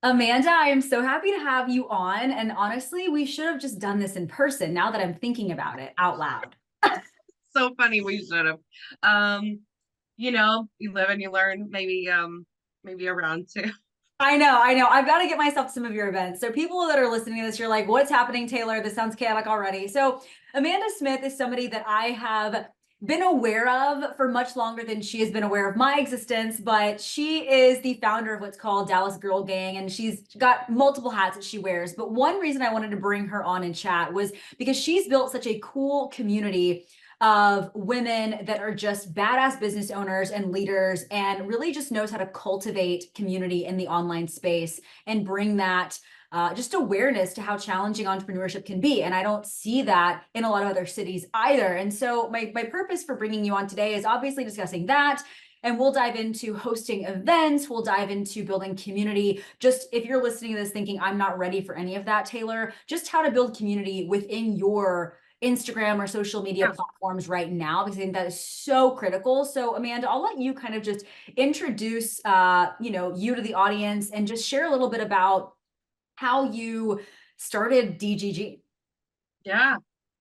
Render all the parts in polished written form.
Amanda, I am so happy to have you on. And honestly, we should have just done this in person now that I'm thinking about it out loud. So funny, we should have. Um, you live and you learn. Maybe around two. I know, I know. I've got to get myself to some of your events. So, people that are listening to this, you're like, what's happening, Taylor? This sounds chaotic already. So, Amanda Smith is somebody that I have been aware of for much longer than she has been aware of my existence, but she is the founder of what's called Dallas Girl Gang, and she's got multiple hats that she wears. But one reason I wanted to bring her on and chat was because she's built such a cool community of women that are just badass business owners and leaders and really just knows how to cultivate community in the online space and bring that just awareness to how challenging entrepreneurship can be. And I don't see that in a lot of other cities either. And so my purpose for bringing you on today is obviously discussing that. And we'll dive into hosting events. We'll dive into building community. Just if you're listening to this thinking, I'm not ready for any of that, Taylor, just how to build community within your Instagram or social media Yeah, platforms right now, because I think that is so critical. So Amanda, I'll let you kind of just introduce you to the audience and just share a little bit about how you started DGG. yeah.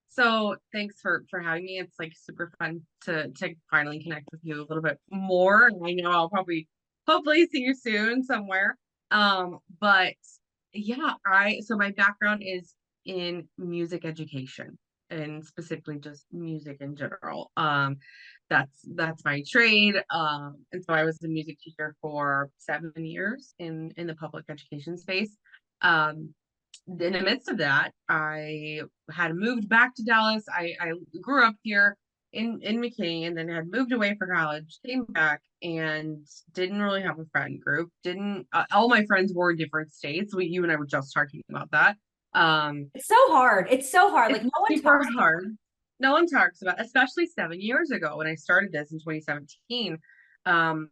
So thanks for having me. It's like super fun to finally connect with you a little bit more. I know I'll probably hopefully see you soon somewhere. But yeah, I so my background is in music education and specifically just music in general. That's my trade. And so I was a music teacher for 7 years in the public education space. Um, in the midst of that, I had moved back to Dallas. I grew up here in McKinney and then had moved away for college, came back and didn't really have a friend group. Didn't All my friends were in different states. You and I were just talking about that. It's so hard. It's so hard. Like It's no one super talks about hard. No one talks about, especially 7 years ago when I started this in 2017. Um,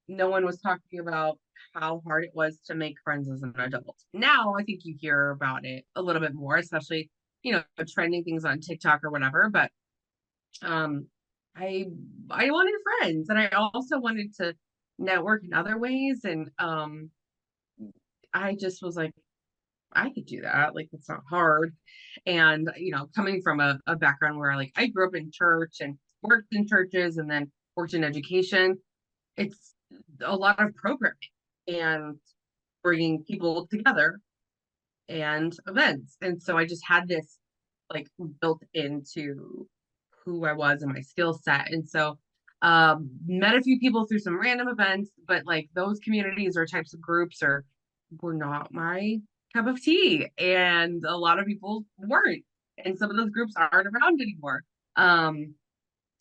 no one was talking about how hard it was to make friends as an adult. Now I think you hear about it a little bit more, especially, trending things on TikTok or whatever. But um I I wanted friends and I also wanted to network in other ways. And I just was like, I could do that. Like, it's not hard. And, coming from a background where like I grew up in church and worked in churches and then worked in education, it's a lot of programming and bringing people together and events. And so I just had this like built into who I was and my skill set. And so met a few people through some random events, but like those communities or types of groups are were not my cup of tea. And a lot of people weren't. And some of those groups aren't around anymore. Um,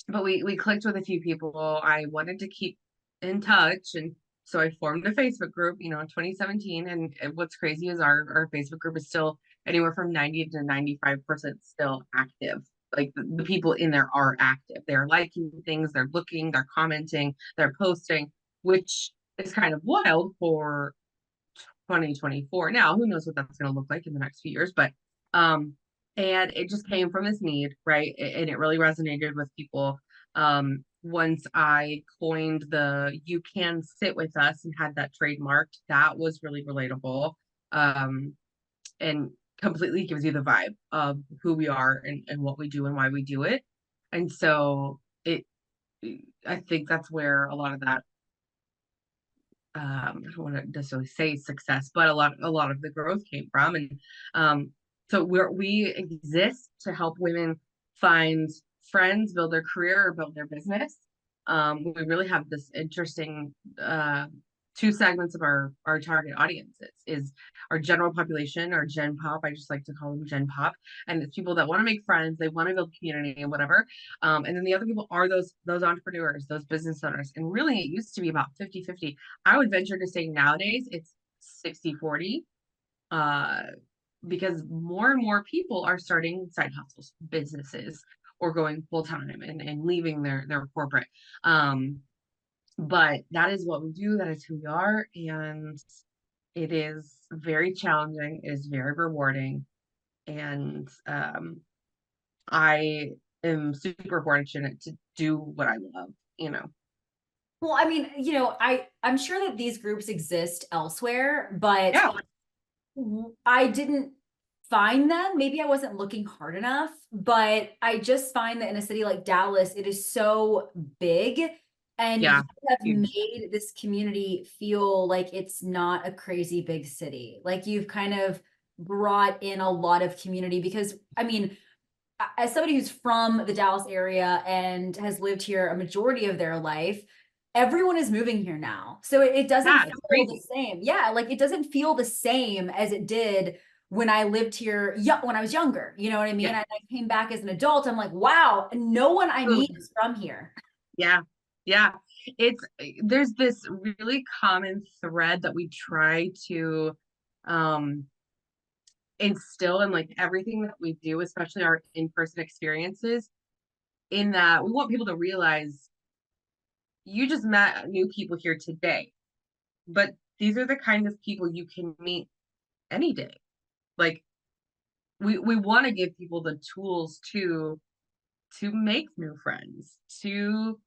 but we clicked with a few people. I wanted to keep in touch, and so I formed a Facebook group, in 2017. And what's crazy is our Facebook group is still anywhere from 90 to 95% still active. Like the people in there are active. They're liking things, they're looking, they're commenting, they're posting, which is kind of wild for 2024. Now, who knows what that's going to look like in the next few years, but and it just came from this need, right? And it really resonated with people. Once I coined the "You Can Sit With Us" and had that trademarked, that was really relatable. And completely gives you the vibe of who we are and what we do and why we do it. And so I think that's where a lot of that, I don't want to necessarily say success, but a lot of the growth came from. And so we exist to help women find friends, build their career, or build their business. We really have this interesting two segments of our target audiences is our general population, or Gen Pop. I just like to call them Gen Pop, and it's people that want to make friends, they want to build community and whatever. And then the other people are those entrepreneurs, those business owners. And really, it used to be about 50-50. I would venture to say nowadays it's 60-40, uh, because more and more people are starting side hustles, businesses, or going full time and leaving their corporate. Um, but that is what we do, that is who we are. And it is very challenging, it is very rewarding. And I am super fortunate to do what I love. Well, I mean, I'm sure that these groups exist elsewhere, but Yeah, I didn't find them. Maybe I wasn't looking hard enough, but I just find that in a city like Dallas, it is so big, and you yeah, have huge. made this community feel like it's not a crazy big city. Like you've kind of brought in a lot of community because, I mean, as somebody who's from the Dallas area and has lived here a majority of their life, everyone is moving here now. So it doesn't Yeah, it's feel the crazy. same. Yeah, like it doesn't feel the same as it did when I lived here when I was younger. You know what I mean? Yeah. I came back as an adult. I'm like, wow, no one I meet is from here. Yeah. Yeah. It's there's this really common thread that we try to um instill in like everything that we do, especially our in-person experiences, in that we want people to realize you just met new people here today, but these are the kind of people you can meet any day. Like we want to give people the tools to make new friends, to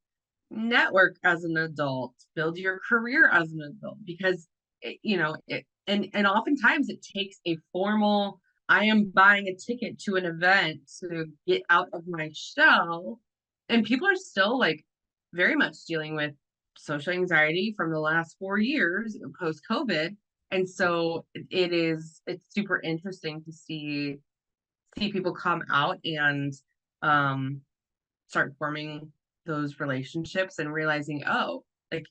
network as an adult, build your career as an adult, because and oftentimes it takes a formal, I am buying a ticket to an event to get out of my shell. And people are still like very much dealing with social anxiety from the last 4 years post COVID. And so it's super interesting to see people come out and um start forming those relationships and realizing, oh, like,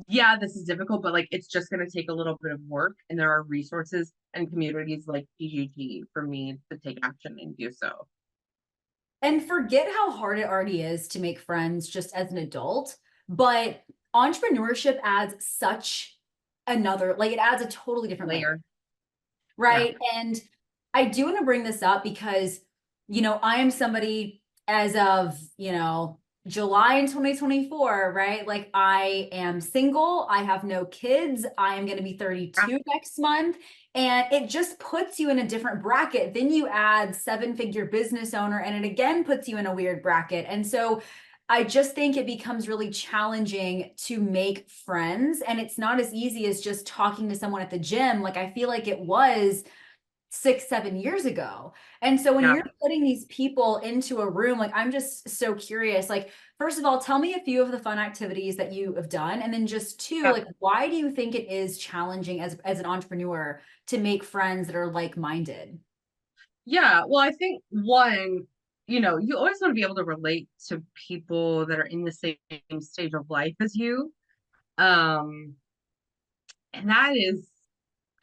yeah, this is difficult, but like it's just going to take a little bit of work. And there are resources and communities like PGG for me to take action and do so. And forget how hard it already is to make friends just as an adult, but entrepreneurship adds such like it adds a totally different layer. Layer. Yeah. Right. And I do want to bring this up because, I am somebody as of, July in 2024, right? Like I am single, I have no kids, I am going to be Yeah. 32 next month. And it just puts you in a different bracket. Then you add seven-figure business owner, and it again puts you in a weird bracket. And so I just think it becomes really challenging to make friends. And it's not as easy as just talking to someone at the gym. Like I feel like it was 6, 7 years ago. And so when Yeah. you're putting these people into a room, like I'm just so curious. Like, first of all, tell me a few of the fun activities that you have done. And then just two, Yeah. like, why do you think it is challenging as an entrepreneur to make friends that are like-minded? Yeah. Well, I think one, you always want to be able to relate to people that are in the same stage of life as you. Um, and that is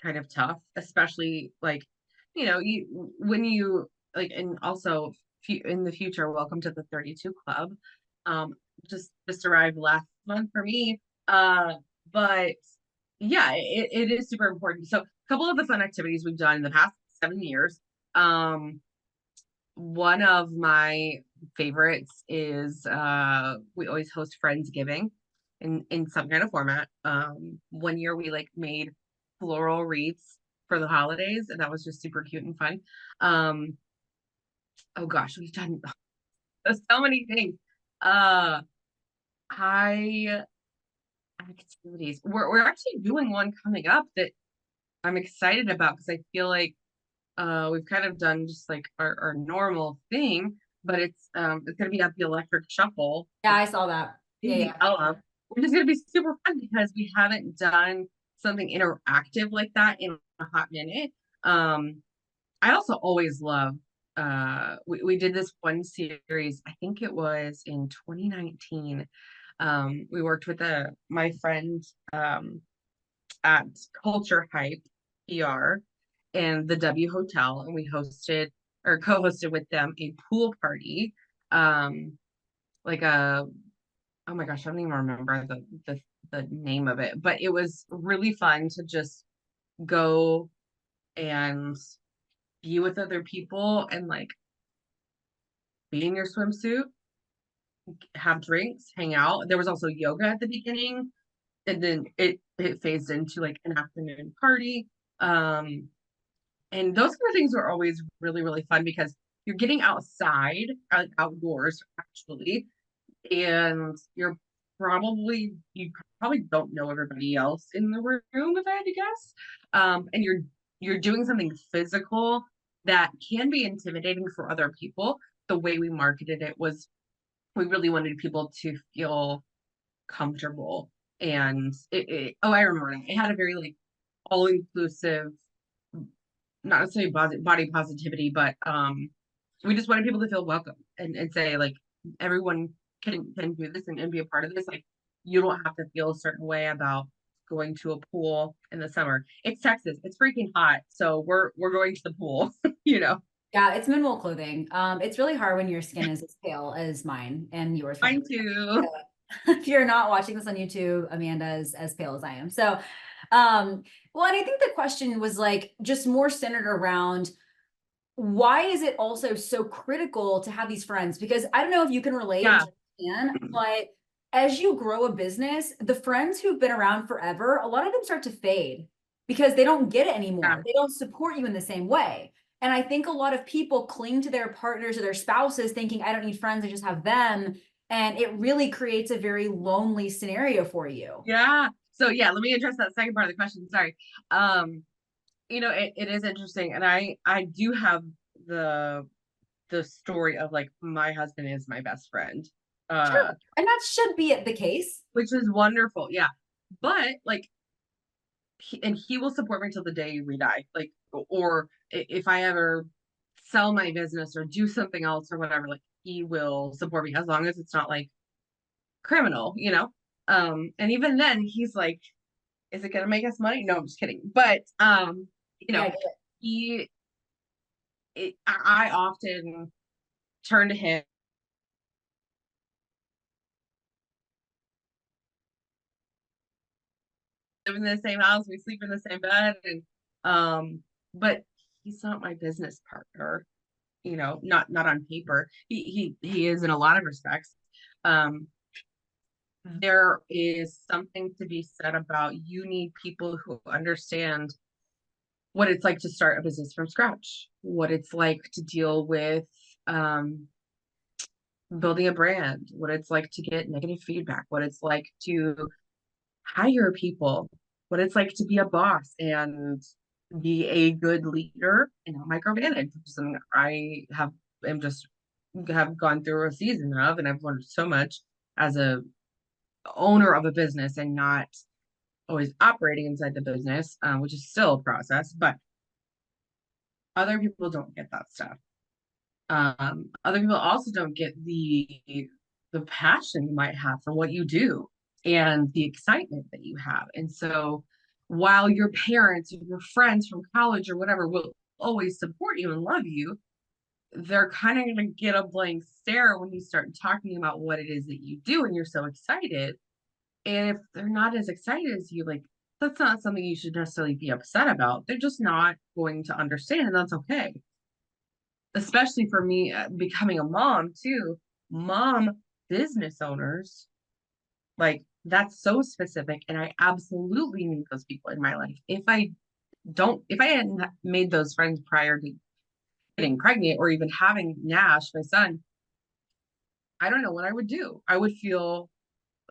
kind of tough, especially like, you when you like, and also in the future, welcome to the 32 Club. Um, just arrived last month for me. But yeah, it is super important. So a couple of the fun activities we've done in the past 7 years. Um, one of my favorites is we always host Friendsgiving in some kind of format. One year we like made floral wreaths for the holidays, and that was just super cute and fun. Um, oh gosh, we've done so many things. Uh, I activities. We're actually doing one coming up that I'm excited about because I feel like we've kind of done just like our normal thing, but it's gonna be at the Electric Shuffle Yeah, I saw that. in Yeah, the yeah. Ella, which is gonna be super fun because we haven't done something interactive like that in a hot minute. Um, I also always love we did this one series, I think it was in 2019. We worked with my friend at Culture Hype PR and the W Hotel, and we hosted or co-hosted with them a pool party. Um, like a oh my gosh, I don't even remember the name of it, but it was really fun to just go and be with other people and like be in your swimsuit, have drinks, hang out. There was also yoga at the beginning, and then it phased into like an afternoon party. Um, And those kind of things are always really, really fun because you're getting outside, outdoors actually, and you're you probably don't know everybody else in the room, if I had to guess. And you're doing something physical that can be intimidating for other people. The way we marketed it was we really wanted people to feel comfortable. And oh, I remember now. It had a very like all inclusive, not necessarily body positivity, but we just wanted people to feel welcome and say like everyone can do this and be a part of this. Like you don't have to feel a certain way about going to a pool in the summer. It's Texas. It's freaking hot. So we're going to the pool, you know. Yeah, it's minimal clothing. It's really hard when your skin is as pale as mine and yours probably. Mine too. If you're not watching this on YouTube, Amanda is as pale as I am. So, well, and I think the question was like just more centered around why is it also so critical to have these friends? Because I don't know if you can relate, Yeah. but as you grow a business, the friends who've been around forever, a lot of them start to fade because they don't get it anymore. Yeah. They don't support you in the same way. And I think a lot of people cling to their partners or their spouses thinking, I don't need friends, I just have them. And it really creates a very lonely scenario for you. Yeah. So yeah, let me address that second part of the question. Sorry. It is interesting. And I do have the the story of like my husband is my best friend. Sure. Uh And that should be the case. which is wonderful. Yeah. But like he will support me till the day we die. Like or if I ever sell my business or do something else or whatever, like he will support me as long as it's not like criminal, you know? And even then he's like, is it gonna make us money? No, I'm just kidding. But you know, Yeah. he I often turn to him live in the same house, we sleep in the same bed, and but he's not my business partner, you know, not on paper. He is in a lot of respects. Um, there is something to be said about you need people who understand what it's like to start a business from scratch, what it's like to deal with um building a brand, what it's like to get negative feedback, what it's like to hire people, what it's like to be a boss and be a good leader and not micromanage, which is something I am just have gone through a season of, and I've learned so much as a owner of a business and not always operating inside the business, which is still a process, but other people don't get that stuff. Other people also don't get the passion you might have for what you do and the excitement that you have. And so while your parents or your friends from college or whatever will always support you and love you, they're kind of going to get a blank stare when you start talking about what it is that you do and you're so excited. And if they're not as excited as you, like, that's not something you should necessarily be upset about. They're just not going to understand, and that's okay. Especially for me, becoming a mom too. Mom business owners, like that's so specific, and I absolutely need those people in my life. If I hadn't made those friends prior to getting pregnant or even having Nash, my son, I don't know what I would do. I would feel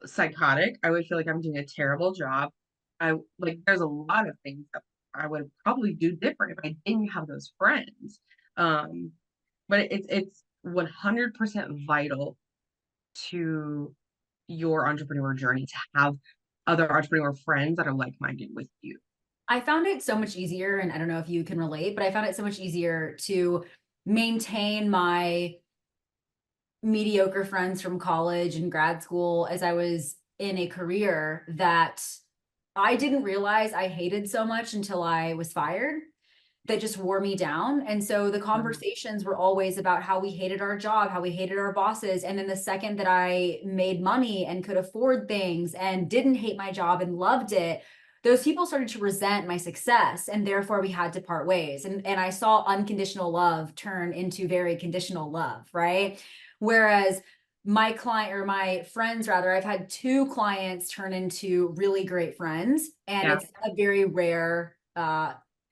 psychotic. I would feel like I'm doing a terrible job. I like there's a lot of things that I would probably do different if I didn't have those friends. Um, but it's 100% vital to your entrepreneur journey to have other entrepreneur friends that are like-minded with you. I found it so much easier, and I don't know if you can relate, but I found it so much easier to maintain my mediocre friends from college and grad school as I was in a career that I didn't realize I hated so much until I was fired, that just wore me down. And so the conversations were always about how we hated our job, how we hated our bosses. And then the second that I made money and could afford things and didn't hate my job and loved it, those people started to resent my success. And therefore we had to part ways. And I saw unconditional love turn into very conditional love, right? Whereas my client or my friends, rather, I've had two clients turn into really great friends. And Yeah. it's a very rare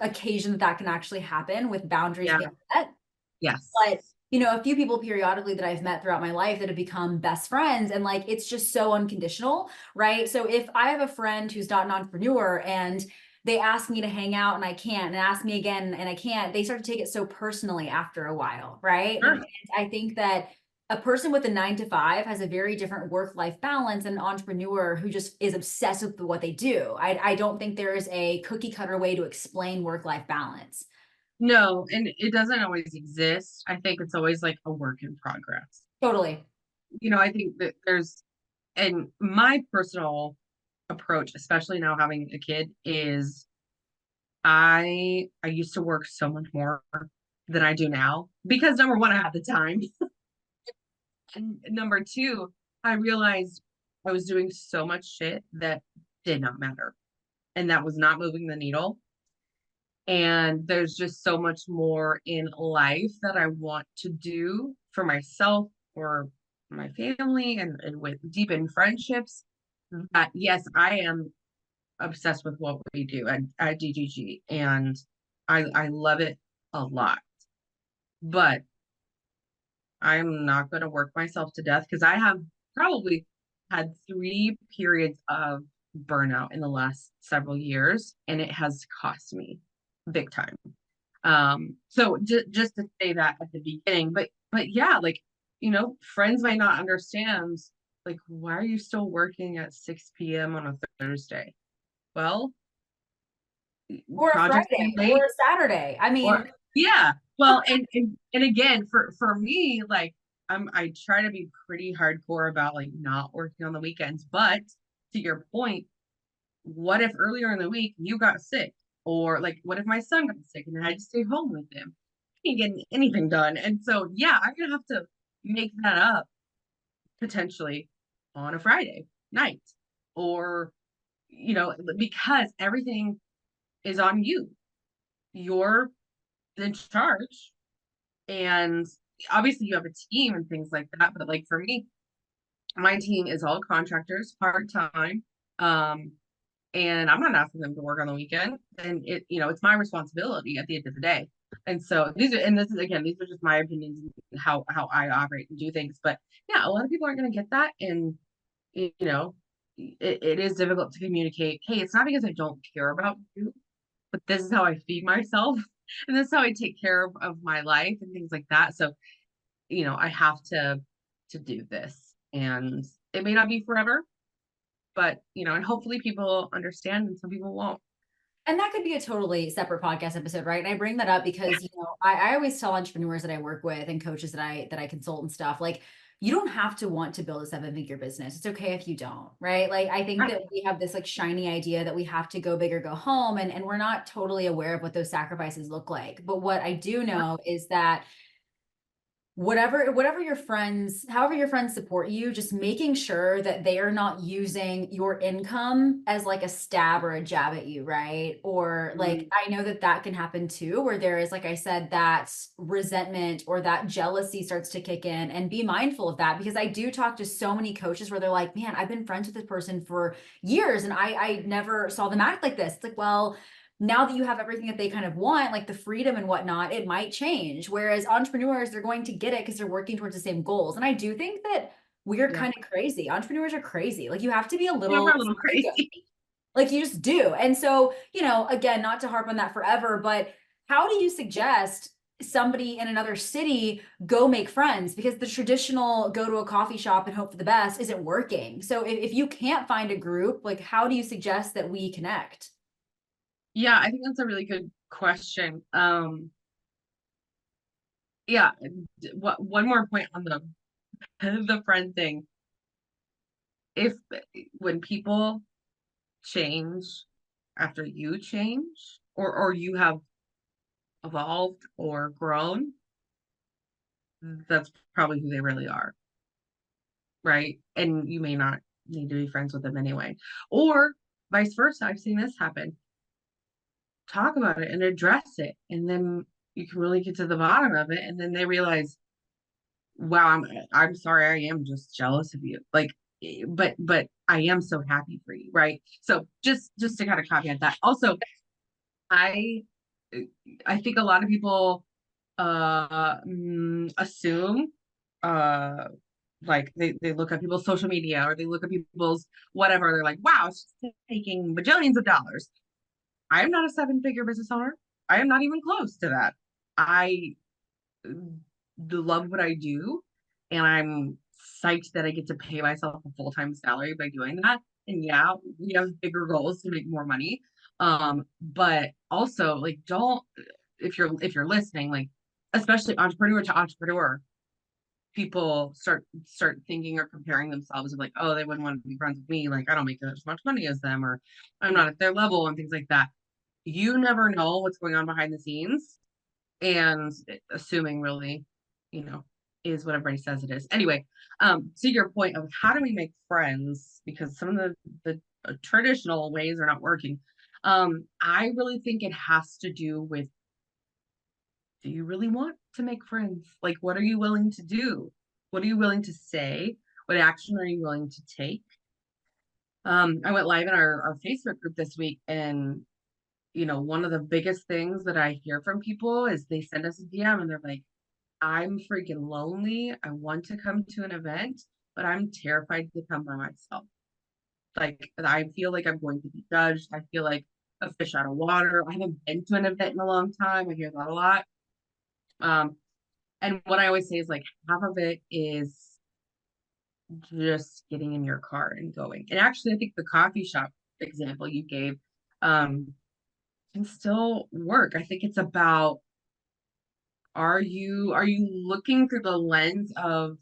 occasion that can actually happen with boundaries Yeah. being set. Yes. But a few people periodically that I've met throughout my life that have become best friends, and like it's just so unconditional, right? So if I have a friend who's not an entrepreneur and they ask me to hang out and I can't, and ask me again and I can't, they start to take it so personally after a while, right? And Sure. I think that a person with a 9 to 5 has a very different work-life balance than an entrepreneur who just is obsessed with what they do. I don't think there is a cookie cutter way to explain work-life balance. No, and it doesn't always exist. I think it's always like a work in progress. Totally. I think that and my personal approach, especially now having a kid, is I used to work so much more than I do now because number one, I had the time. And number two, I realized I was doing so much shit that did not matter. And that was not moving the needle. And there's just so much more in life that I want to do for myself or my family and with deep in friendships. That yes, I am obsessed with what we do at DGG and I love it a lot. But I'm not going to work myself to death because I have probably had 3 periods of burnout in the last several years, and it has cost me big time. So just to say that at the beginning, but yeah, like friends might not understand, like, why are you still working at 6 p.m. on a Thursday? Well, Or a projects Friday get or late, a Saturday. I or mean, yeah. Well, and again, for me, like I try to be pretty hardcore about like not working on the weekends. But to your point, what if earlier in the week you got sick? Or like what if my son got sick and I had to stay home with him? I can't get anything done. And so yeah, I'm gonna have to make that up potentially on a Friday night. Or, because everything is on you. You're in charge. And obviously you have a team and things like that. But like for me, my team is all contractors, part-time. Um, and I'm not asking them to work on the weekend. And it's my responsibility at the end of the day. And so this is again, these are just my opinions and how I operate and do things. But yeah, a lot of people aren't gonna get that. And it is difficult to communicate, hey, it's not because I don't care about you, but this is how I feed myself. And this is how I take care of my life and things like that. So I have to do this, and it may not be forever, but and hopefully people understand and some people won't. and that could be a totally separate podcast episode, right? And I bring that up because, I always tell entrepreneurs that I work with and coaches that I consult and stuff, like, you don't have to want to build a 7-figure business. It's okay if you don't, right? Like, I think Right. that we have this like shiny idea that we have to go big or go home, and we're not totally aware of what those sacrifices look like. But what I do know is that whatever your friends, however your friends support you, just making sure that they are not using your income as like a stab or a jab at you, right? Or like, Mm, I know that that can happen too, where there is, like I said, that resentment or that jealousy starts to kick in, and be mindful of that, because I do talk to so many coaches where they're like, man, I've been friends with this person for years and I never saw them act like this. It's like, well, now that you have everything that they kind of want, like the freedom and whatnot, it might change. Whereas entrepreneurs, they're going to get it because they're working towards the same goals. And I do think that we're yeah. kind of crazy. Entrepreneurs are crazy. Like, you have to be a Yeah, little we're a little psycho. crazy. Like, you just do. And so, again, not to harp on that forever, but how do you suggest somebody in another city go make friends? Because the traditional go to a coffee shop and hope for the best isn't working. So if you can't find a group, like, how do you suggest that we connect? Yeah, I think that's a really good question. Yeah, one more point on the the friend thing. If when people change after you change, or you have evolved or grown, that's probably who they really are, right? And you may not need to be friends with them anyway. Or vice versa. I've seen this happen. Talk about it and address it, and then you can really get to the bottom of it, and then they realize, wow, I'm sorry, I am just jealous of you. Like, but I am so happy for you, right? So just to kind of caveat that. Also, I I think a lot of people assume, uh like they look at people's social media or they look at people's whatever, they're like, wow, she's taking bajillions of dollars. I am not a seven-figure business owner. I am not even close to that. I love what I do, and I'm psyched that I get to pay myself a full-time salary by doing that. And yeah, we have bigger goals to make more money. But also like don't, if you're listening, like especially entrepreneur to entrepreneur, people start thinking or comparing themselves of like, oh, they wouldn't want to be friends with me. Like I don't make as much money as them, or I'm not at their level and things like that. You never know what's going on behind the scenes, and assuming really, you know, is what everybody says it is. Anyway, to your point of how do we make friends, because some of the traditional ways are not working. I really think it has to do with, do you really want to make friends? Like, what are you willing to do? What are you willing to say? What action are you willing to take? I went live in our Facebook group this week, and one of the biggest things that I hear from people is they send us a DM and they're like, I'm freaking lonely. I want to come to an event, but I'm terrified to come by myself. Like, I feel like I'm going to be judged. I feel like a fish out of water. I haven't been to an event in a long time. I hear that a lot. Um, and what I always say is like half of it is just getting in your car and going. And actually, I think the coffee shop example you gave can still work. I think it's about, are you looking through the lens of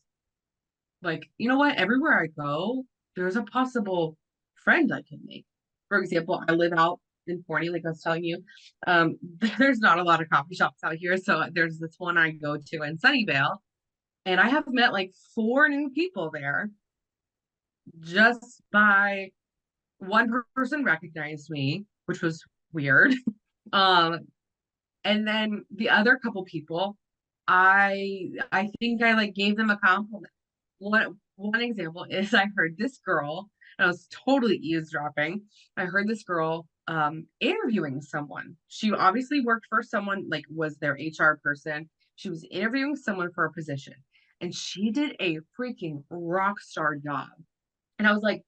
like, you know what, everywhere I go, there's a possible friend I can make. For example, I live out in Forney, like I was telling you. There's not a lot of coffee shops out here. So there's this one I go to in Sunnyvale, and I have met like four new people there just by one person recognized me, which was weird. Um, and then the other couple people, I think I like gave them a compliment. One example is I heard this girl, and I was totally eavesdropping. I heard this girl interviewing someone. She obviously worked for someone, like was their HR person. She was interviewing someone for a position, and she did a freaking rock star job. And I was like,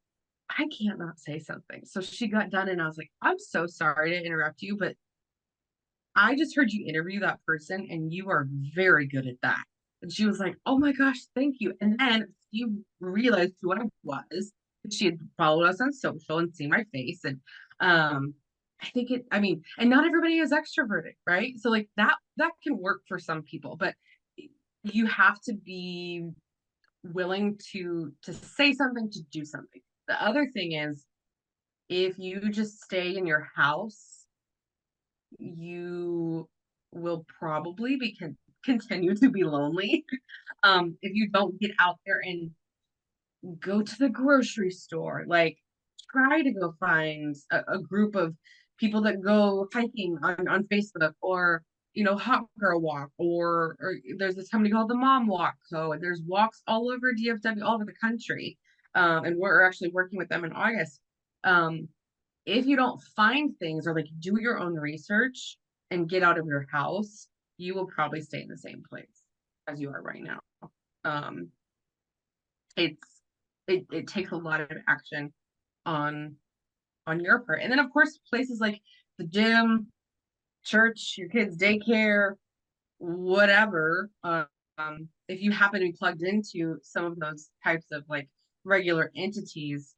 I can't not say something. So she got done, and I was like, I'm so sorry to interrupt you, but I just heard you interview that person and you are very good at that. And she was like, oh my gosh, thank you. And then you realized who I was. She had followed us on social and seen my face. And I think I mean, and not everybody is extroverted, right? So like that can work for some people, but you have to be willing to say something, to do something. The other thing is, if you just stay in your house, you will probably continue to be lonely. If you don't get out there and go to the grocery store, like try to go find a group of people that go hiking on Facebook, or hot girl walk, or there's this company called the Mom Walk Co. And there's walks all over DFW, all over the country. And we're actually working with them in August. If you don't find things, or like do your own research and get out of your house, you will probably stay in the same place as you are right now. Um, it's it takes a lot of action on your part. And then of course places like the gym, church, your kids' daycare, whatever. If you happen to be plugged into some of those types of like regular entities,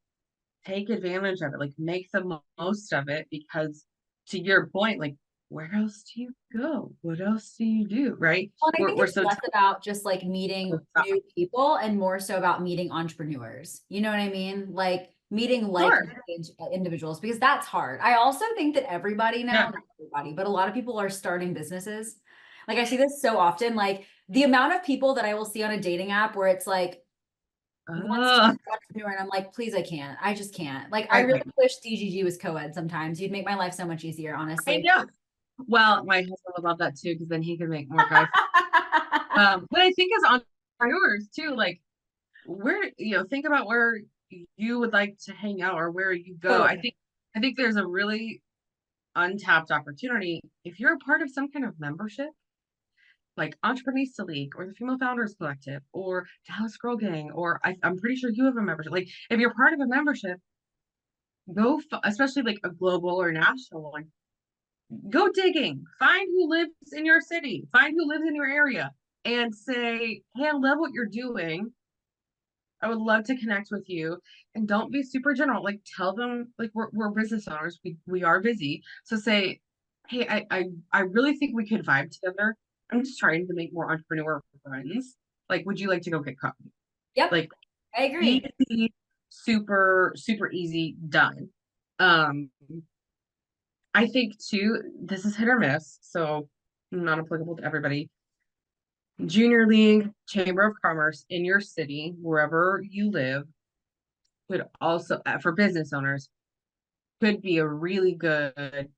take advantage of it, like make the most of it, because to your point, like where else do you go? What else do you do? Right? Well, and I think We're it's so less about just like meeting new people and more so about meeting entrepreneurs. You know what I mean? Like meeting sure. individuals, because that's hard. I also think that everybody now, Yeah. not everybody, but a lot of people are starting businesses. Like I see this so often, like the amount of people that I will see on a dating app where it's like wants to be Uh, an entrepreneur, and I'm like, please, I can't. I just can't. Like I I really wish DGG was co-ed sometimes. You'd make my life so much easier, I honestly. know. Well, my husband would love that too, because then he could make more guys. But I think as entrepreneurs too, like where, think about where you would like to hang out or where you go. I Totally. think I think there's a really untapped opportunity if you're a part of some kind of membership. like Entreprenista League or the Female Founders Collective or Dallas Girl Gang, or I'm pretty sure you have a membership. Like if you're part of a membership, especially like a global or national one, go digging, find who lives in your city, find who lives in your area, and say, hey, I love what you're doing. I would love to connect with you. And don't be super general. Like tell them like we're business owners. We are busy. So say, hey, I really think we could vibe together. I'm just trying to make more entrepreneur friends. Like, would you like to go get coffee? Yep, Like I agree. easy, super, super easy, done. Um, I think too, this is hit or miss, so not applicable to everybody. Junior League, Chamber of Commerce in your city, wherever you live, could also, for business owners, could be a really good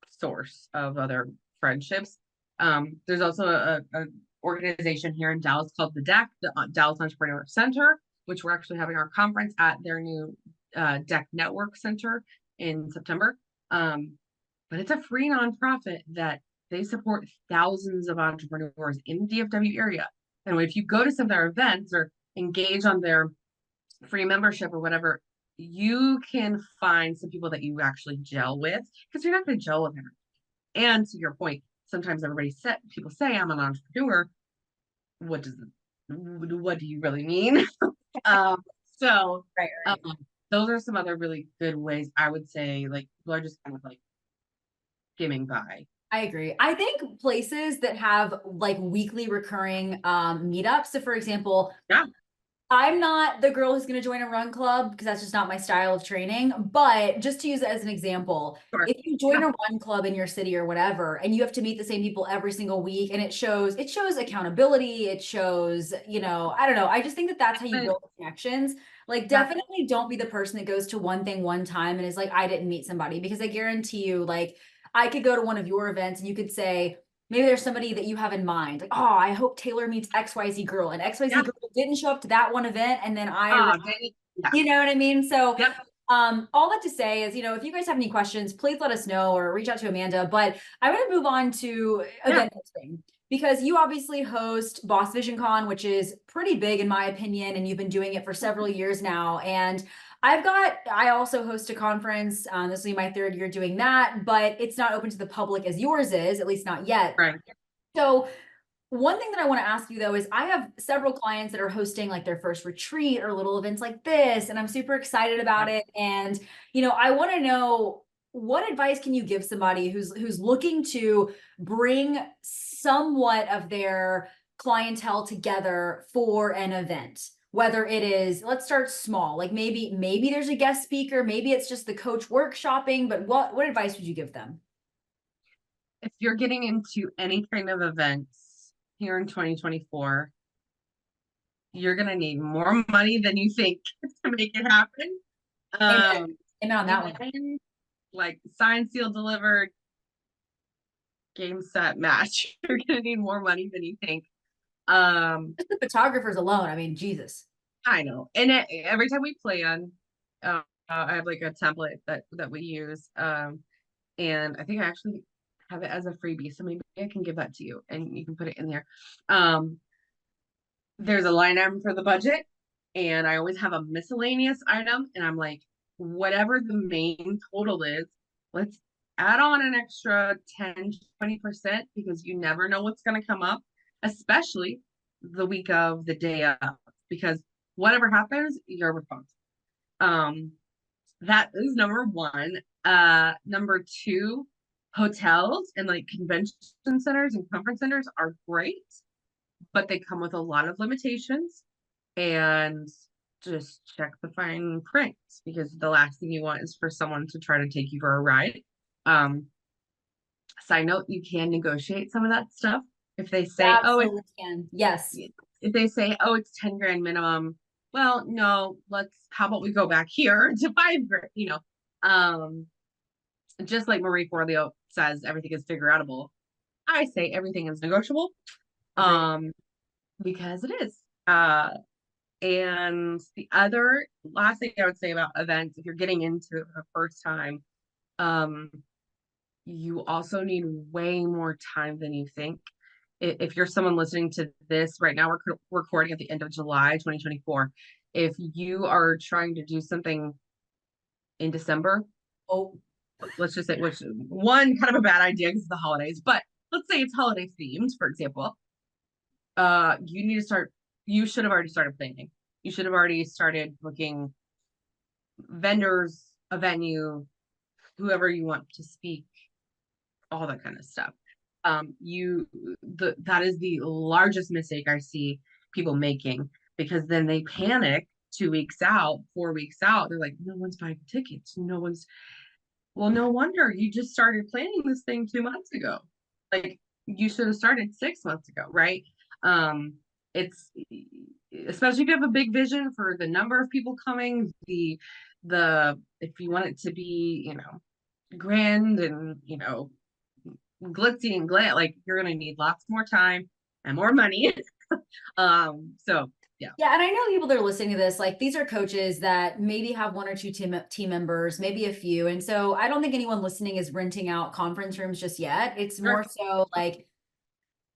source of other friendships. There's also a organization here in Dallas called the DEC, the Dallas Entrepreneur Center, which we're actually having our conference at their new DEC Network Center in September. But it's a free nonprofit that they support thousands of entrepreneurs in the DFW area. And if you go to some of their events or engage on their free membership or whatever, you can find some people that you actually gel with because you're not going to gel with everyone. And to your point, sometimes people say I'm an entrepreneur. What does what do you really mean? um, so Right, um, right. those are some other really good ways I would say like people are just kind of like skimming by. I agree. I think places that have like weekly recurring meetups. So for example, Yeah, I'm not the girl who's going to join a run club because that's just not my style of training. But just to use it as an example, sure. if you join Yeah, a run club in your city or whatever, and you have to meet the same people every single week, and it shows accountability, it shows, I don't know. I just think that that's how you but build connections. Like, yeah, definitely don't be the person that goes to one thing one time and is like, I didn't meet somebody, because I guarantee you, like, I could go to one of your events and you could say, maybe there's somebody that you have in mind. Like, oh, I hope Taylor meets XYZ girl. And XYZ yeah. girl didn't show up to that one event. And then Yeah, you know what I mean? So, yep, all that to say is, if you guys have any questions, please let us know or reach out to Amanda. But I want to move on to yeah, event hosting, because you obviously host Boss Vision Con, which is pretty big in my opinion, and you've been doing it for several years now. And I also host a conference. This will be my third year doing that, but it's not open to the public as yours is, at least not yet. right. So one thing that I want to ask you though is, I have several clients that are hosting like their first retreat or little events like this, and I'm super excited about Yeah. it. And I want to know, what advice can you give somebody who's looking to bring somewhat of their clientele together for an event? Whether it is, let's start small, like maybe there's a guest speaker, maybe it's just the coach workshopping, but what advice would you give them? If you're getting into any kind of events here in 2024, you're gonna need more money than you think to make it happen. Amen. Um, Amen on that one. and like sign, seal, delivered, game, set, match. You're gonna need more money than you think. Um, Just the photographers alone, I mean, Jesus. I know. And every time we plan, I have like a template that we use. And I think I actually have it as a freebie, so maybe I can give that to you and you can put it in there. Um, there's a line item for the budget, and I always have a miscellaneous item, and I'm like, whatever the main total is, let's add on an extra 10 20% because you never know what's going to come up, especially the week of the day of, because whatever happens, you're responsible. Um, that is number one. Number two, hotels and like convention centers and conference centers are great, but they come with a lot of limitations, and just check the fine print because the last thing you want is for someone to try to take you for a ride. Um, Side note, you can negotiate some of that stuff. If they say, oh, Absolutely can. Yes. it's 10 grand minimum, well, no, how about we go back here to 5 grand, um, just like Marie Forleo says, everything is figure outable. I say everything is negotiable. Agreed. Um, because it is. And the other last thing I would say about events, if you're getting into it for the first time, um, you also need way more time than you think. if you're someone listening to this right now, we're recording at the end of July 2024. If you are trying to do something in December, Oh, let's just say, which one kind of a bad idea because of the holidays, but let's say it's holiday themed, for example, you need to start, you should have already started planning. You should have already started booking vendors, a venue, whoever you want to speak, all that kind of stuff. That is the largest mistake I see people making, because then they panic 2 weeks out, 4 weeks out. They're like, no one's buying tickets. No one's, well, no wonder you just started planning this thing 2 months ago. Like, you should have started 6 months ago, right? It's especially if you have a big vision for the number of people coming, the if you want it to be, grand and glitzy and glam, like, you're gonna need lots more time and more money. So yeah. yeah, and I know people that are listening to this, like these are coaches that maybe have one or two team members, maybe a few. And so I don't think anyone listening is renting out conference rooms just yet. It's Sure. more so like,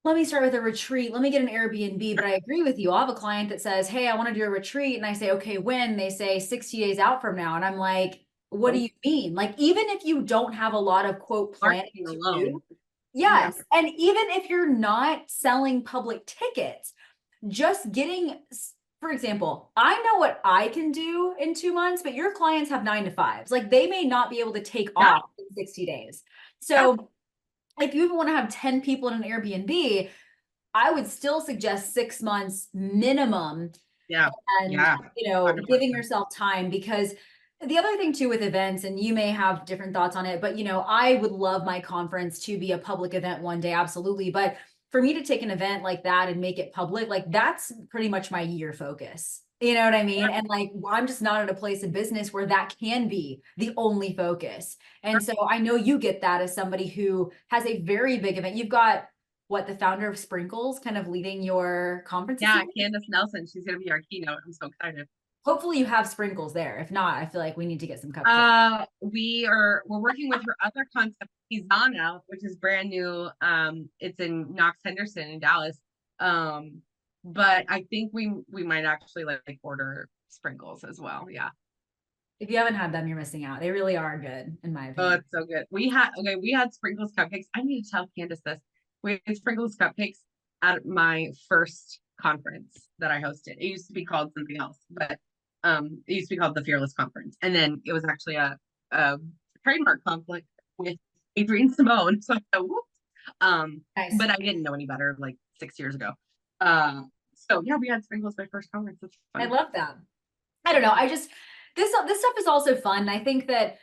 let me start with a retreat. Let me get an Airbnb. But I agree with you. I'll have a client that says, hey, I want to do a retreat. And I say, okay, when? They say 60 days out from now. And I'm like, what do Nope. you mean? Like, even if you don't have a lot of quote planning Marketing to alone. do, Yeah. yes. And even if you're not selling public tickets, just getting, for example, I know what I can do in 2 months, but your clients have 9 to 5s. Like they may not be able to take Yeah. off in 60 days. Yeah. So if you even want to have 10 people in an Airbnb, I would still suggest 6 months minimum, Yeah. and Yeah. giving 100%. yourself time. Because the other thing too with events, and you may have different thoughts on it, but I would love my conference to be a public event one day, absolutely. But for me to take an event like that and make it public, like that's pretty much my year focus. You know what I mean? And like, I'm just not at a place in business where that can be the only focus. And so I know you get that as somebody who has a very big event. You've got the founder of Sprinkles kind of leading your conferences. Yeah, Candace Nelson, she's gonna be our keynote. I'm so excited. Hopefully you have Sprinkles there. If not, I feel like we need to get some cupcakes. We're working with her other concept, Kizana, which is brand new. It's in Knox Henderson in Dallas. But I think we might actually like order sprinkles as well. Yeah. If you haven't had them, you're missing out. They really are good, in my Oh, opinion. it's so good. We had sprinkles cupcakes. I need to tell Candace this. We had sprinkles cupcakes at my first conference that I hosted. It used to be called something else, but it used to be called the Fearless Conference. And then it was actually a trademark conflict with Adrienne Simone. So I thought, whoops. Nice. But I didn't know any better like 6 years ago. Uh, so yeah, we had sprinkles my first conference. It's I fun. love that. I don't know. I just this stuff is also fun. I think that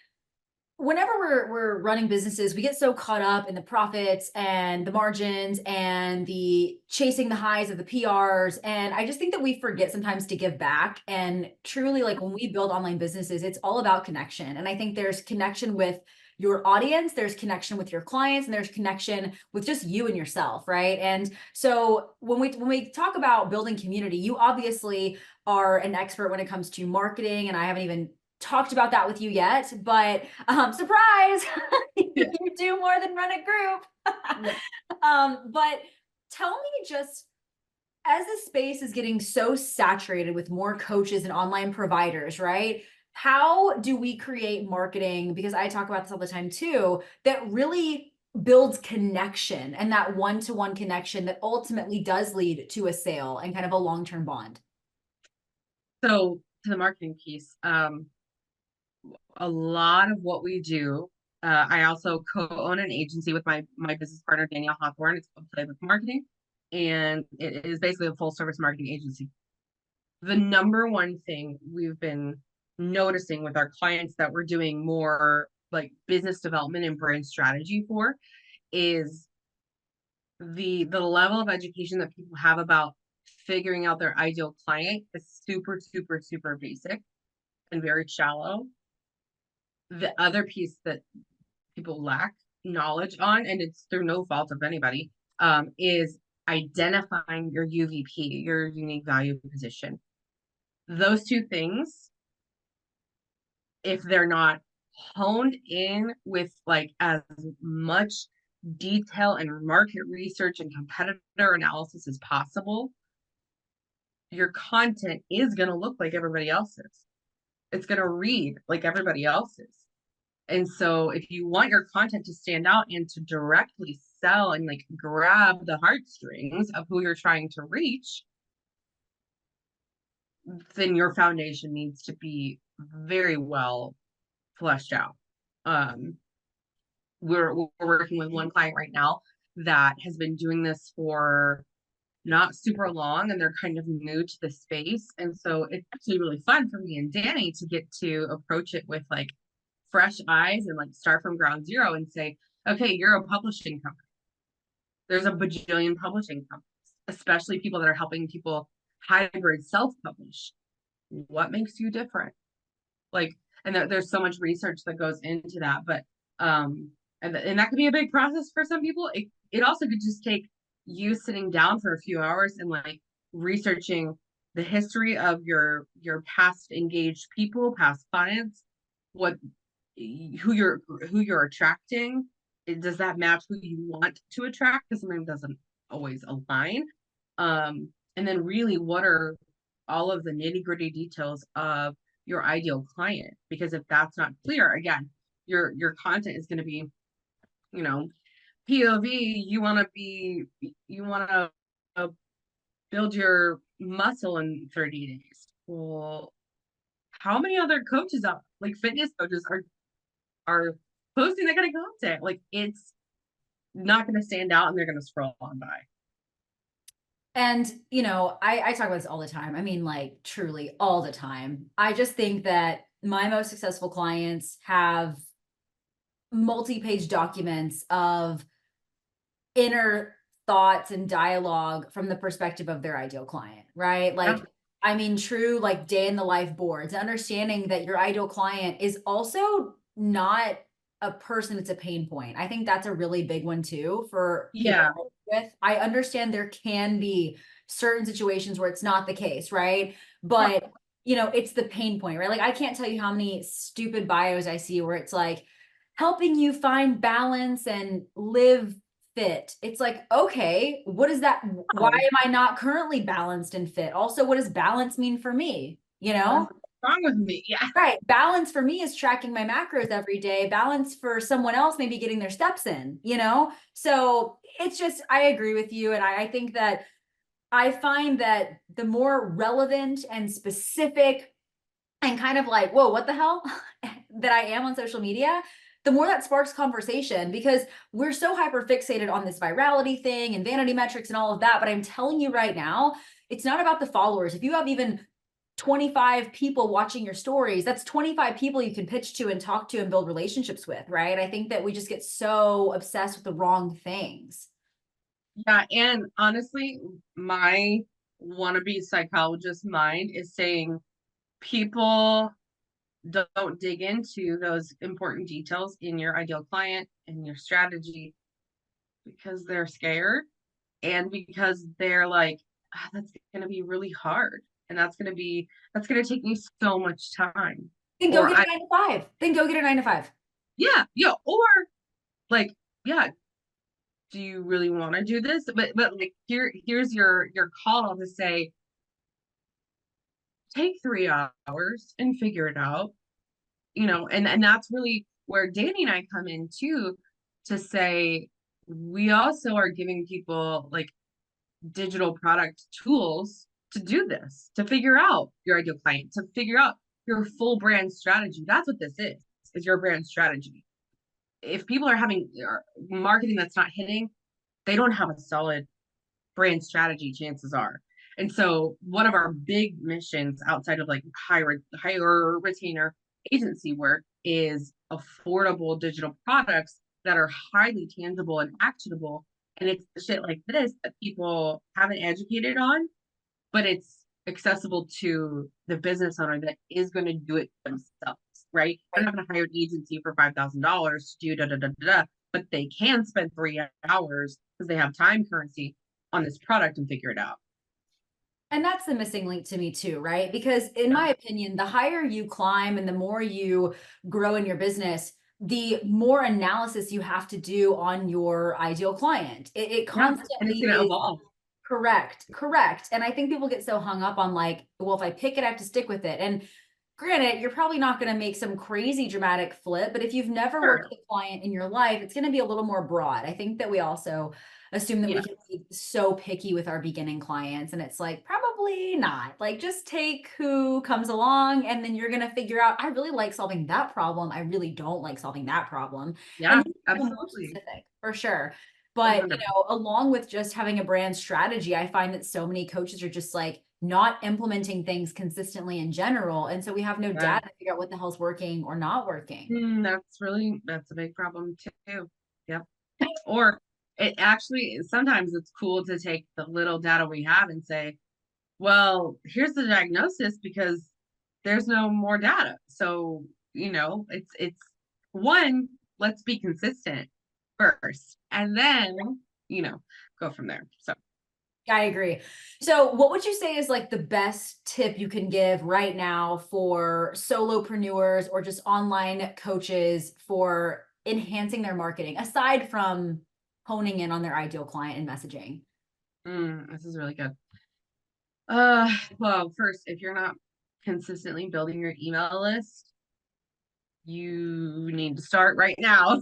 whenever we're running businesses, we get so caught up in the profits and the margins and the chasing the highs of the PRs. And I just think that we forget sometimes to give back. And truly, like when we build online businesses, it's all about connection. And I think there's connection with your audience, there's connection with your clients, and there's connection with just you and yourself, right? And so when we talk about building community, you obviously are an expert when it comes to marketing, and I haven't even talked about that with you yet, but surprise, you do more than run a group. But tell me, just as the space is getting so saturated with more coaches and online providers, right? How do we create marketing? Because I talk about this all the time too, that really builds connection, and that one-to-one connection that ultimately does lead to a sale and kind of a long-term bond. So to the marketing piece, a lot of what we do. I also co-own an agency with my business partner Danielle Hawthorne. It's called Playbook Marketing, and it is basically a full service marketing agency. The number one thing we've been noticing with our clients that we're doing more like business development and brand strategy for is the level of education that people have about figuring out their ideal client is super super super basic and very shallow. The other piece that people lack knowledge on, and it's through no fault of anybody, is identifying your UVP, your unique value position. Those two things, if they're not honed in with like as much detail and market research and competitor analysis as possible, your content is going to look like everybody else's. It's going to read like everybody else's. And so if you want your content to stand out and to directly sell and like grab the heartstrings of who you're trying to reach, then your foundation needs to be very well fleshed out. Um, we're working with one client right now that has been doing this for not super long, and they're kind of new to the space. And so it's actually really fun for me and Danny to get to approach it with like fresh eyes and like start from ground zero and say, okay, you're a publishing company. There's a bajillion publishing companies, especially people that are helping people hybrid self-publish. What makes you different? Like, and there's so much research that goes into that, but and that could be a big process for some people. It also could just take you sitting down for a few hours and like researching the history of your past engaged people, past clients, what who you're attracting. Does that match who you want to attract? Because sometimes it doesn't always align. And then really, what are all of the nitty-gritty details of your ideal client? Because if that's not clear, again, your content is going to be, you know, POV. You want to build your muscle in 30 days. Well, how many other coaches out, like fitness coaches, are posting that kind of content? Like, it's not going to stand out, and they're going to scroll on by. And, I talk about this all the time. I mean, like truly all the time. I just think that my most successful clients have multi-page documents of inner thoughts and dialogue from the perspective of their ideal client, right? Like, Yeah. I mean, true, like day in the life boards, understanding that your ideal client is also not a person, it's a pain point. I think that's a really big one too for people Yeah. with. I understand there can be certain situations where it's not the case, right? Right. But it's the pain point, right? Like I can't tell you how many stupid bios I see where it's like helping you find balance and live fit. It's like, okay, what is that? Why Oh, am I not currently balanced and fit? Also, what does balance mean for me? what's wrong with me? Yeah. Right. Balance for me is tracking my macros every day. Balance for someone else, maybe getting their steps in? So it's just, I agree with you. And I think that I find that the more relevant and specific and kind of like, whoa, what the hell that I am on social media, the more that sparks conversation because we're so hyper fixated on this virality thing and vanity metrics and all of that. But I'm telling you right now, it's not about the followers. If you have even 25 people watching your stories, that's 25 people you can pitch to and talk to and build relationships with, right? I think that we just get so obsessed with the wrong things. Yeah. And honestly, my wannabe psychologist mind is saying people don't dig into those important details in your ideal client and your strategy because they're scared and because they're like, that's going to be really hard. And that's going to take me so much time. Then go Or get a 9 to 5. Then go get a 9 to 5. yeah, yeah. Or like, yeah, do you really want to do this? But like, here's your call to say, take 3 hours and figure it out. And that's really where Danny and I come in too, to say we also are giving people like digital product tools to do this, to figure out your ideal client, to figure out your full brand strategy. That's what this is your brand strategy. If people are having marketing that's not hitting, they don't have a solid brand strategy, chances are. And so one of our big missions outside of like higher retainer agency work is affordable digital products that are highly tangible and actionable. And it's shit like this that people haven't educated on, but it's accessible to the business owner that is going to do it themselves, right? They're not going to hire an agency for $5,000 to do da da da da, but they can spend 3 hours because they have time currency on this product and figure it out. And that's the missing link to me too, right? Because in Yeah. my opinion, the higher you climb and the more you grow in your business, the more analysis you have to do on your ideal client. It Yeah. And it's constantly going to is. evolve. Correct, correct. And I think people get so hung up on like, well, if I pick it, I have to stick with it. And granted, you're probably not going to make some crazy dramatic flip, but if you've never worked Sure. with a client in your life, it's going to be a little more broad. I think that we also assume that we Yeah. can be so picky with our beginning clients, and it's like, probably not. Like, just take who comes along, and then you're going to figure out, I really like solving that problem. I really don't like solving that problem. And Yeah, then you become more absolutely. specific for sure. But, 100%. along with just having a brand strategy, I find that so many coaches are just like not implementing things consistently in general. And so we have no Yeah. data to figure out what the hell's working or not working. That's a big problem too. Yep. Or it actually, sometimes it's cool to take the little data we have and say, well, here's the diagnosis because there's no more data. So, it's one, let's be consistent first, and then, you know, go from there. So, I agree. So, what would you say is like the best tip you can give right now for solopreneurs or just online coaches for enhancing their marketing aside from honing in on their ideal client and messaging? this is really good. Well, first, if you're not consistently building your email list, you need to start right now.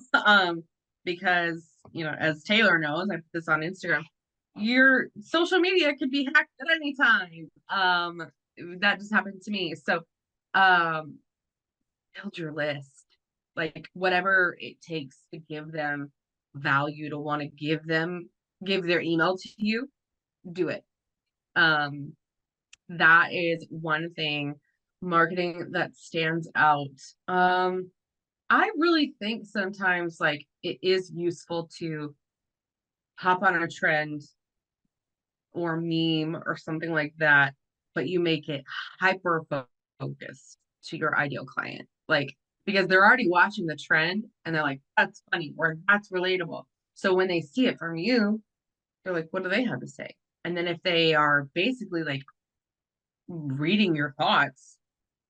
Because, as Taeler knows, I put this on Instagram, your social media could be hacked at any time. That just happened to me. So, um, build your list, like whatever it takes to give them value, to want to give their email to you, do it. Um, that is one thing, marketing that stands out. I really think sometimes like it is useful to hop on a trend or meme or something like that, but you make it hyper focused to your ideal client. Like, because they're already watching the trend and they're like, that's funny or that's relatable. So when they see it from you, they're like, what do they have to say? And then if they are basically like reading your thoughts,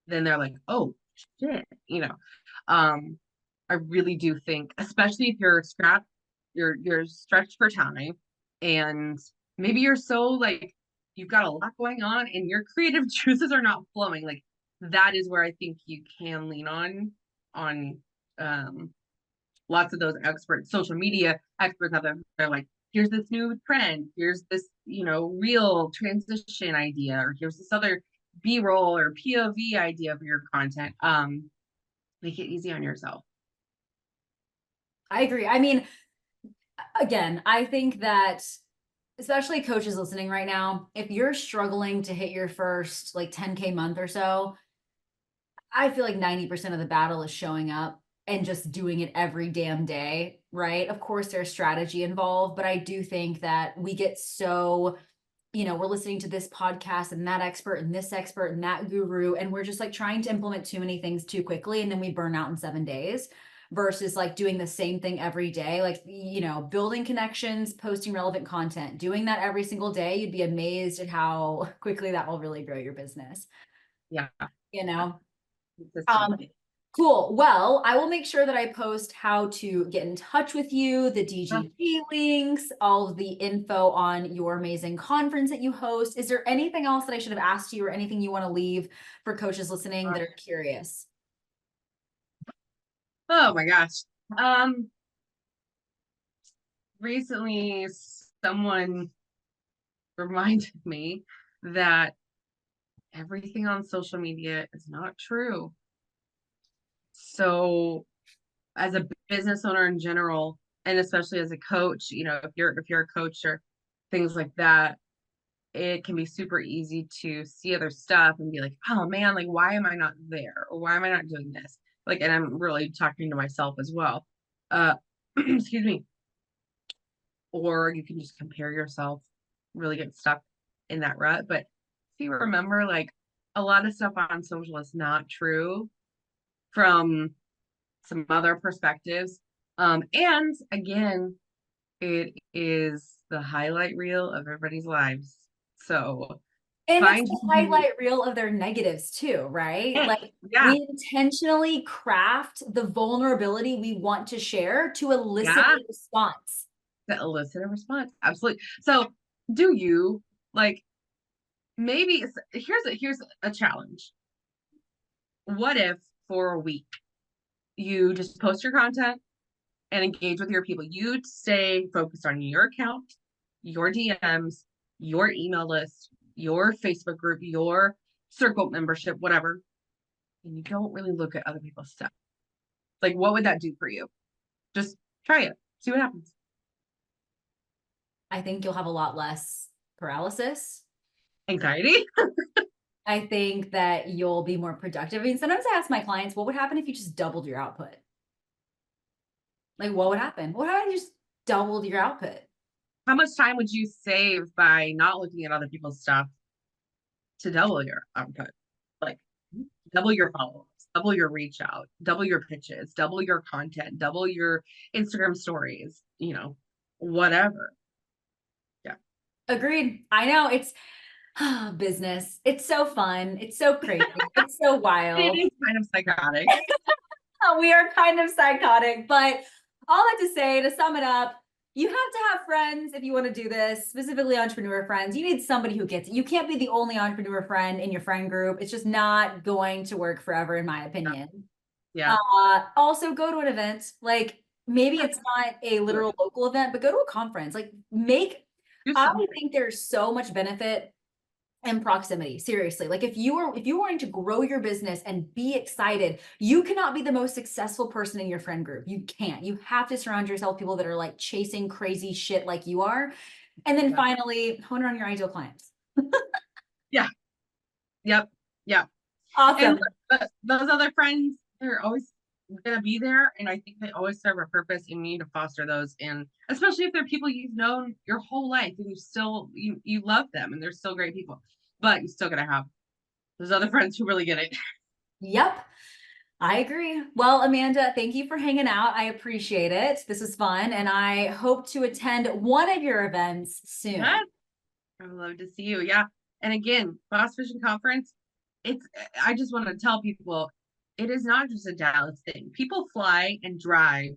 then they're like, oh shit, Um, I really do think, especially if you're stretched for time, and maybe you're so like you've got a lot going on and your creative juices are not flowing. Like that is where I think you can lean on um lots of those experts, social media experts out there. They're like, here's this new trend, here's this, real transition idea, or here's this other B-roll or POV idea for your content. Make it easy on yourself. I agree. I mean, again, I think that especially coaches listening right now, if you're struggling to hit your first like 10K month or so, I feel like 90% of the battle is showing up and just doing it every damn day, right? Of course, there's strategy involved, but I do think that we get so, we're listening to this podcast and that expert and this expert and that guru, and we're just like trying to implement too many things too quickly. And then we burn out in 7 days versus like doing the same thing every day, like, building connections, posting relevant content, doing that every single day. You'd be amazed at how quickly that will really grow your business, Yeah, you know? Um, consistency. cool. Well, I will make sure that I post how to get in touch with you, the Uh, DGG links, all of the info on your amazing conference that you host. Is there anything else that I should have asked you or anything you want to leave for coaches listening that are curious? oh my gosh. Um, Recently someone reminded me that everything on social media is not true. So as a business owner in general, and especially as a coach, if you're a coach or things like that, it can be super easy to see other stuff and be like, oh man, like why am I not there? Or why am I not doing this? Like, and I'm really talking to myself as well. Excuse me. Or you can just compare yourself, really get stuck in that rut. But if you remember, like a lot of stuff on social is not true from some other perspectives. And again, it is the highlight reel of everybody's lives. So And it's Find the you. highlight reel of their negatives too, right? Yes, Like yeah, we intentionally craft the vulnerability we want to share to elicit yeah, a response. to elicit a response. Absolutely. So, do you like maybe here's a challenge. What if for a week you just post your content and engage with your people? You stay focused on your account, your DMs, your email list, your Facebook group, your circle membership, whatever, and you don't really look at other people's stuff. Like, what would that do for you? Just try it, see what happens. I think you'll have a lot less paralysis. Anxiety. I think that you'll be more productive. I mean, sometimes I ask my clients, what would happen if you just doubled your output? Like, what would happen? What happens if you just doubled your output? How much time would you save by not looking at other people's stuff to double your output? Like, double your followers, double your reach out, double your pitches, double your content, double your Instagram stories, whatever. Yeah. Agreed. I know it's business. It's so fun. It's so crazy. It's so It wild. is kind of psychotic. We are kind of psychotic, but all that to say, to sum it up, you have to have friends if you want to do this, specifically entrepreneur friends. You need somebody who gets it. You can't be the only entrepreneur friend in your friend group. It's just not going to work forever, in my opinion. Yeah. Also go to an event. Like maybe Yeah. it's not a literal local event, but go to a conference. Like Do I something. think there's so much benefit and proximity. Seriously. Like if you're wanting to grow your business and be excited, you cannot be the most successful person in your friend group. You can't. You have to surround yourself with people that are like chasing crazy shit like you are. And then Yeah. finally, hone on your ideal clients. Yeah. Yep. Yep. And Awesome. those other friends, they're always gonna be there, and I think they always serve a purpose, and you need to foster those. And especially if they're people you've known your whole life, and you love them, and they're still great people, but you still gotta have those other friends who really get it. Yep. I agree. Well, Amanda, thank you for hanging out. I appreciate it. This was fun, and I hope to attend one of your events soon. Yes, I would love to see you. Yeah, and again, Boss Vision Conference. It's. I just want to tell people, it is not just a Dallas thing. People fly and drive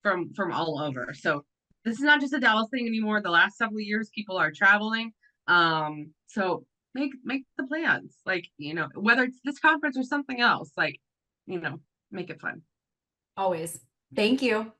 from all over. So this is not just a Dallas thing anymore. The last several years, people are traveling. So make the plans. Like, whether it's this conference or something else, like, make it fun. Always. Thank you.